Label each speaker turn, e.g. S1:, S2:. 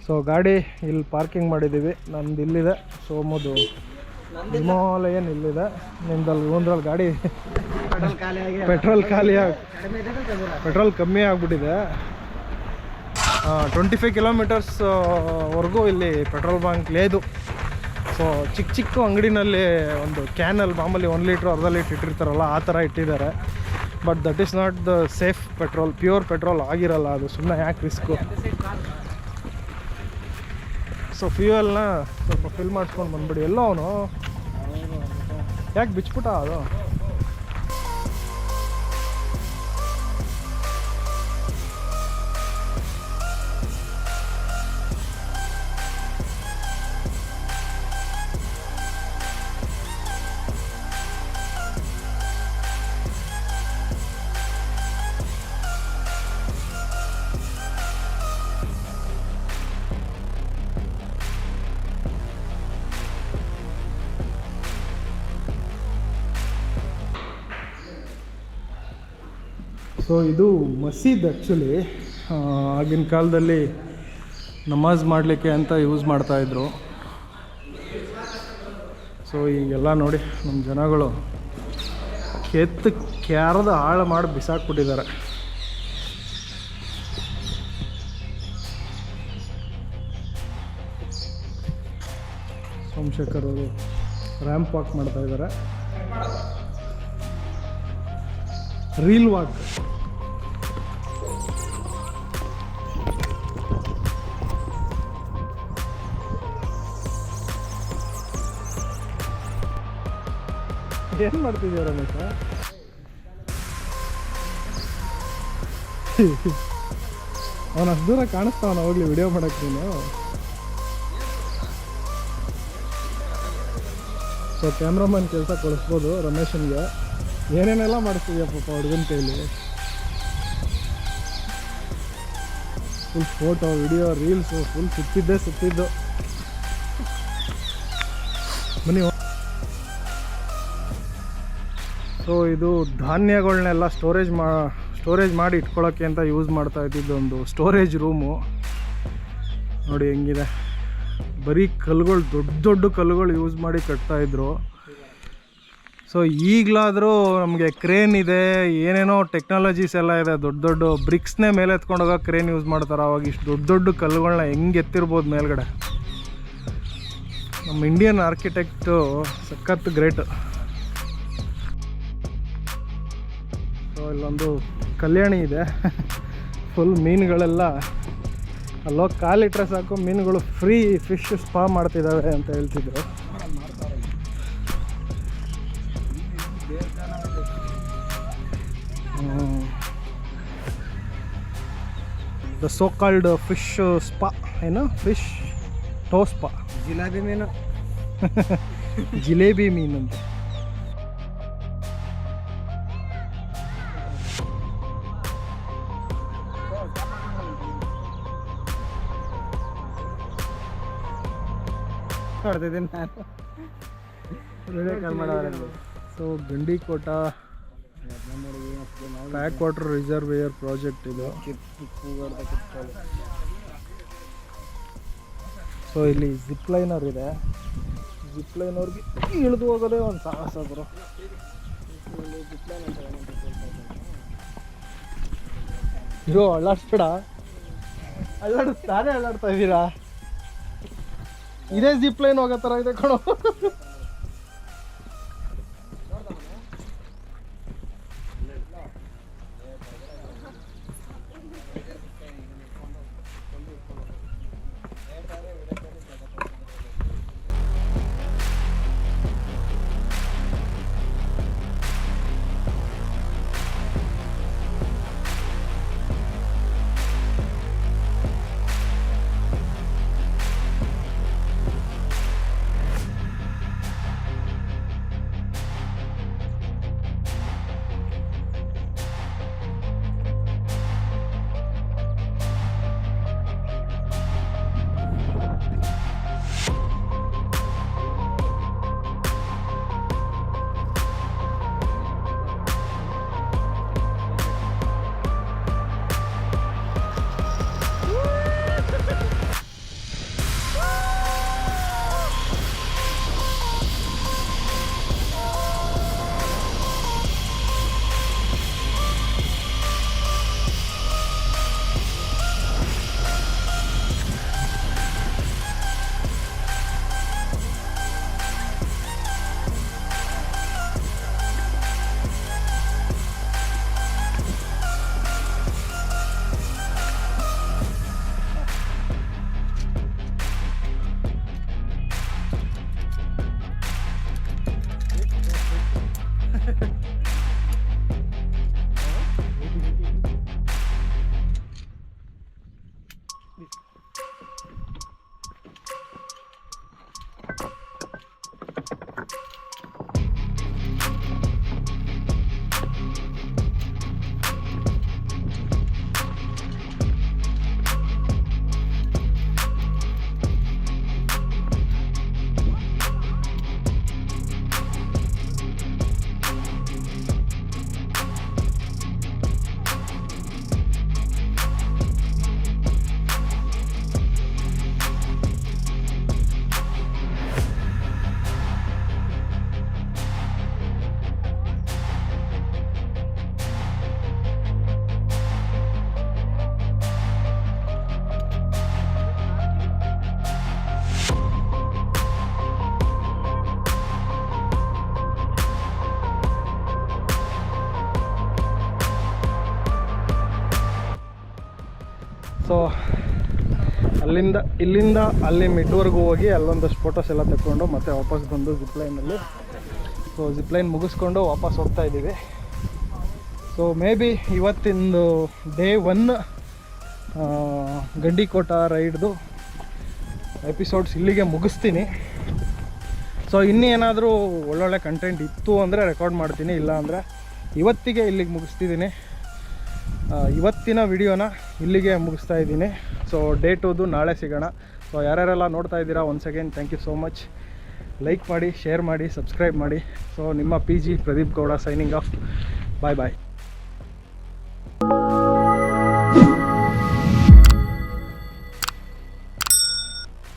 S1: So ಗಾಡಿ ಇಲ್ಲಿ parking ಮಾಡಿದ್ದೀವಿ. ನಂದು ಇಲ್ಲಿದೆ, ಸೋಮದು ಹಿಮಾಲಯನ್ ಇಲ್ಲಿದೆ. ನಿಮ್ದಲ್ಲಿ ಒಂದ್ರಲ್ಲಿ ಗಾಡಿ ಪೆಟ್ರೋಲ್ ಕಮ್ಮಿ ಆಗಿಬಿಟ್ಟಿದೆ. 25 ಕಿಲೋಮೀಟರ್ಸ್ ವರೆಗೂ ಇಲ್ಲಿ ಪೆಟ್ರೋಲ್ ಬಂಕ್ ಲೇದು. ಸೊ ಚಿಕ್ಕ ಅಂಗಡಿನಲ್ಲಿ ಒಂದು ಕ್ಯಾನಲ್ಲಿ ಮಾಮೂಲಿ 1 ಲೀಟ್ರ್ ಅರ್ಧ ಲೀಟ್ರ್ ಇಟ್ಟಿರ್ತಾರಲ್ಲ ಆ ಥರ ಇಟ್ಟಿದ್ದಾರೆ. But that is not the safe petrol, pure petrol ಆಗಿರಲ್ಲ ಅದು. ಸುಮ್ಮನೆ ಯಾಕೆ ರಿಸ್ಕು. ಸೊ ಫ್ಯೂಯಲ್ನ ಸ್ವಲ್ಪ ಫಿಲ್ ಮಾಡಿಸ್ಕೊಂಡು ಬಂದ್ಬಿಡಿ. ಎಲ್ಲೋ ಅವನು ಯಾಕೆ ಬಿಚ್ಬಿಟ್ಟ ಅದು. ಸೊ ಇದು ಮಸೀದ್ ಆ್ಯಕ್ಚುಲಿ ಆಗಿನ ಕಾಲದಲ್ಲಿ ನಮಾಜ್ ಮಾಡಲಿಕ್ಕೆ ಅಂತ ಯೂಸ್ ಮಾಡ್ತಾಯಿದ್ರು. ಸೊ ಈಗೆಲ್ಲ ನೋಡಿ ನಮ್ಮ ಜನಗಳು ಕ್ಯಾರದ ಹಾಳು ಮಾಡಿ ಬಿಸಾಕ್ಬಿಟ್ಟಿದ್ದಾರೆ. ಸೋಮಶೇಖರ್ ಅವರು ರ್ಯಾಂಪ್ ವಾಕ್ ಮಾಡ್ತಾಯಿದ್ದಾರೆ. Reel walk. ಏನು ಮಾಡ್ತಿದ್ದೀಯ ರಮೇಶ? ಅವನು ಅಷ್ಟು ದೂರ ಕಾಣಿಸ್ತಾವನ ಹೋಗ್ಲಿ ವಿಡಿಯೋ ಮಾಡಕ್ಕೆ ನೀನು. ಸೊ ಕ್ಯಾಮ್ರಾಮನ್ ಕೆಲಸ ಕೊಡಿಸ್ಬೋದು ರಮೇಶನ್ಗೆ. ಏನೇನೆಲ್ಲ ಮಾಡಿಸ್ತಿದ್ಯಾ ಪಾಪ ಹುಡುಗನ ಕೈಲಿ. Full photo, video, reels full ಸುತ್ತಿದ್ದು. ಬನ್ನಿ. ಸೊ ಇದು ಧಾನ್ಯಗಳನ್ನೆಲ್ಲ ಸ್ಟೋರೇಜ್ ಮಾಡಿ ಇಟ್ಕೊಳ್ಳೋಕ್ಕೆ ಅಂತ ಯೂಸ್ ಮಾಡ್ತಾ ಇದ್ದಿದ್ದು ಒಂದು ಸ್ಟೋರೇಜ್ ರೂಮು. ನೋಡಿ ಹೆಂಗಿದೆ. ಬರೀ ಕಲ್ಲುಗಳು, ದೊಡ್ಡ ಕಲ್ಲುಗಳು ಯೂಸ್ ಮಾಡಿ ಕಟ್ತಾಯಿದ್ರು. ಸೊ ಈಗಲಾದರೂ ನಮಗೆ ಕ್ರೇನ್ ಇದೆ, ಏನೇನೋ ಟೆಕ್ನಾಲಜೀಸ್ ಎಲ್ಲ ಇದೆ. ದೊಡ್ಡ ಬ್ರಿಕ್ಸ್ನೇ ಮೇಲೆ ಎತ್ಕೊಂಡೋಗೋ ಕ್ರೇನ್ ಯೂಸ್ ಮಾಡ್ತಾರೆ. ಅವಾಗ ಇಷ್ಟು ದೊಡ್ಡ ಕಲ್ಲುಗಳನ್ನ ಹೆಂಗೆ ಎತ್ತಿರ್ಬೋದು ಮೇಲ್ಗಡೆ. ನಮ್ಮ ಇಂಡಿಯನ್ ಆರ್ಕಿಟೆಕ್ಟು ಸಖತ್ ಗ್ರೇಟ್. ಸೊ ಇಲ್ಲೊಂದು ಕಲ್ಯಾಣಿ ಇದೆ. ಫುಲ್ ಮೀನುಗಳೆಲ್ಲ ಅಲ್ಲೋಗಿ ಕಾಲಿಟ್ರೆ ಸಾಕು ಮೀನುಗಳು ಫ್ರೀ ಫಿಶ್ ಸ್ಪಾ ಮಾಡ್ತಿದ್ದಾವೆ ಅಂತ ಹೇಳ್ತಿದ್ರು. The so called fish spa. ಏನು ಫಿಶ್ ಟೋ ಸ್ಪಾ.
S2: ಜಿಲೇಬಿ ಮೀನು.
S1: ಜಿಲೇಬಿ ಮೀನು ಅಂತ. So Gandikota back water ರಿಸರ್ವೇಯರ್ project ಇದು. ಸೊ ಇಲ್ಲಿ ಜಿಪ್ಲೈನರ್ ಇದೆ. ಜಿಪ್ಲೈನವ್ರಿಗೆ ಇಳಿದು ಹೋಗೋದೇ ಒಂದು ಸಾಹಸ ಬ್ರೋ. ಇರೋ ಅಳ್ಳಾಡ್ಸ್ಬೇಡ. ನಾನೇ ಅಳ್ಳಾಡ್ತಾ ಇದ್ದೀರಾ? ಇದೇ ಜಿಪ್ಲೈನ್ ಹೋಗೋ ಥರ ಇದೆ ಕಣೋ. ಸೊ ಇಲ್ಲಿಂದ ಅಲ್ಲಿ ಮಿಡ್ವರೆಗೂ ಹೋಗಿ ಅಲ್ಲೊಂದಷ್ಟು ಫೋಟೋಸ್ ಎಲ್ಲ ತಗೊಂಡು ಮತ್ತೆ ವಾಪಸ್ ಬಂದು ಜಿಪ್ಲೈನಲ್ಲಿ. ಸೊ ಜಿಪ್ಲೈನ್ ಮುಗಿಸ್ಕೊಂಡು ವಾಪಸ್ ಹೋಗ್ತಾ ಇದ್ದೀವಿ. ಸೊ ಮೇ ಬಿ ಇವತ್ತಿಂದು ಡೇ 1 ಗಂಡಿಕೋಟ ರೈಡ್ದು ಎಪಿಸೋಡ್ಸ್ ಇಲ್ಲಿಗೆ ಮುಗಿಸ್ತೀನಿ. ಸೊ ಇನ್ನೇನಾದರೂ ಒಳ್ಳೊಳ್ಳೆ ಕಂಟೆಂಟ್ ಇತ್ತು ಅಂದರೆ ರೆಕಾರ್ಡ್ ಮಾಡ್ತೀನಿ, ಇಲ್ಲ ಅಂದರೆ ಇವತ್ತಿಗೆ ಇಲ್ಲಿಗೆ ಮುಗಿಸ್ತಿದ್ದೀನಿ. ಇವತ್ತಿನ ವಿಡಿಯೋನ ಇಲ್ಲಿಗೆ ಮುಗಿಸ್ತಾ ಇದ್ದೀನಿ. ಸೊ ಡೇ 2ದು ನಾಳೆ ಸಿಗೋಣ. ಸೊ ಯಾರ್ಯಾರೆಲ್ಲ ನೋಡ್ತಾ ಇದ್ದೀರಾ, once again thank you so much. Like ಮಾಡಿ, ಶೇರ್ ಮಾಡಿ, ಸಬ್ಸ್ಕ್ರೈಬ್ ಮಾಡಿ. ಸೊ ನಿಮ್ಮ PG Pradeep Gowda signing off. Bye ಬಾಯ್.